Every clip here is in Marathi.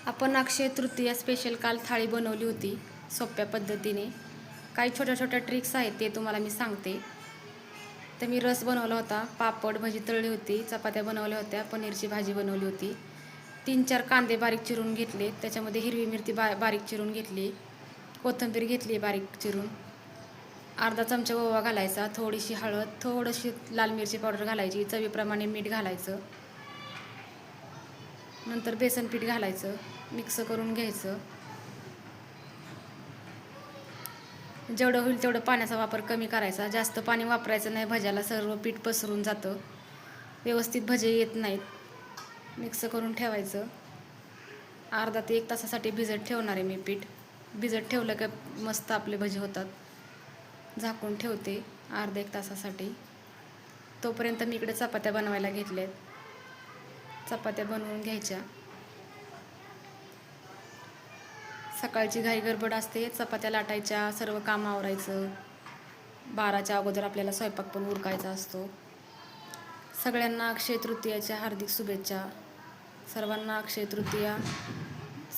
आपण अक्षय तृतीया स्पेशल काल थाळी बनवली होती सोप्या पद्धतीने. काही छोट्या छोट्या ट्रिक्स आहेत ते तुम्हाला मी सांगते. तर मी रस बनवला होता, पापड भजी तळली होती, चपात्या बनवल्या होत्या, पनीरची भाजी बनवली होती. 3-4 कांदे बारीक चिरून घेतले, त्याच्यामध्ये हिरवी मिरची बारीक चिरून घेतली, कोथिंबीर घेतली बारीक चिरून, अर्धा चमचा ओवा घालायचा, थोडीशी हळद, थोडीशी लाल मिरची पावडर घालायची, चवीप्रमाणे मीठ घालायचं, नंतर बेसन पीठ घालायचं, मिक्स करून घ्यायचं. जेवढं होईल तेवढं पाण्याचा वापर कमी करायचा, जास्त पाणी वापरायचं नाही, भज्याला सर्व पीठ पसरून जातं, व्यवस्थित भजे येत नाहीत. मिक्स करून ठेवायचं. अर्धा ते 1 तासासाठी भिजत ठेवणार आहे मी पीठ. भिजत ठेवलं की मस्त आपले भजे होतात. झाकून ठेवते अर्धा 1 तासासाठी. तोपर्यंत मी इकडे चपात्या बनवायला घेतल्यात. चपात्या बनवून घ्यायच्या. सकाळची घाई गडबड असते, चपात्या लाटायच्या, सर्व काम आवरायचं. 12च्या अगोदर आपल्याला स्वयंपाक पण उरकायचा असतो. सगळ्यांना अक्षय तृतीयाच्या हार्दिक शुभेच्छा. सर्वांना अक्षय तृतीया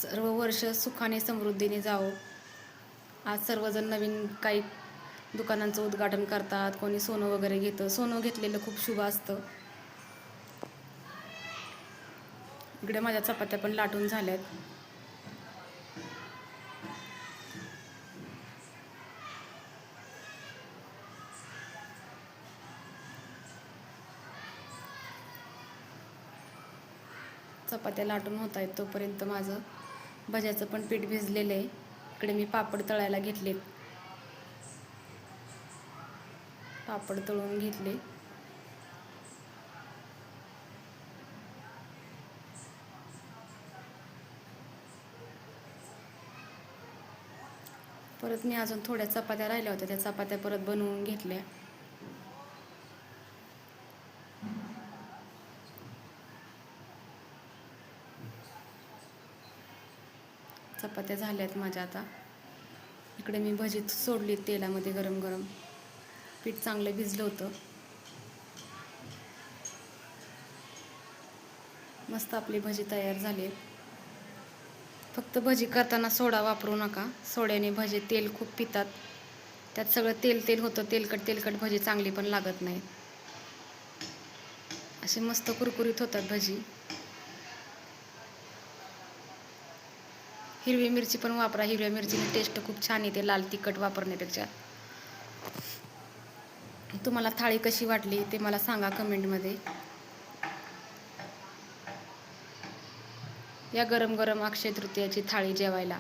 सर्व वर्ष सुखाने समृद्धीने जावो. आज सर्वजण नवीन काही दुकानांचं उद्घाटन करतात, कोणी सोनं वगैरे घेतं. सोनं घेतलेलं खूप शुभ असतं. इकडे माझ्या चपात्या पण लाटून झाल्यात. चपात्या लाटून होत आहेत तोपर्यंत माझं भज्याचं पण पीठ भिजलेलं आहे. इकडे मी पापड तळायला घेतलेत. पापड तळून घेतले. परत मी अजून थोड्या चपात्या राहिल्या होत्या, त्या चपात्या परत बनवून घेतल्या. चपात्या झाल्यात माझ्या आता. इकडे मी भजी सोडली तेलामध्ये गरम गरम. पीठ चांगलं भिजलं होतं. मस्त आपली भजी तयार झाली. फक्त भजी करताना सोडा वापरू नका. सोड्याने भजी तेल खूप पितात. त्यात सगळं तेल तेल होतं. तेलकट भजी चांगली पण लागत नाही. असे मस्त कुरकुरीत होतात भजी. हिरवी मिरची पण वापरा. हिरव्या मिरचीने टेस्ट खूप छान येते लाल तिखट वापरण्यापेक्षा. तुम्हाला थाळी कशी वाटली ते मला सांगा कमेंटमध्ये. या गरम गरम अक्षय तृतीयाची थाळी जेवायला.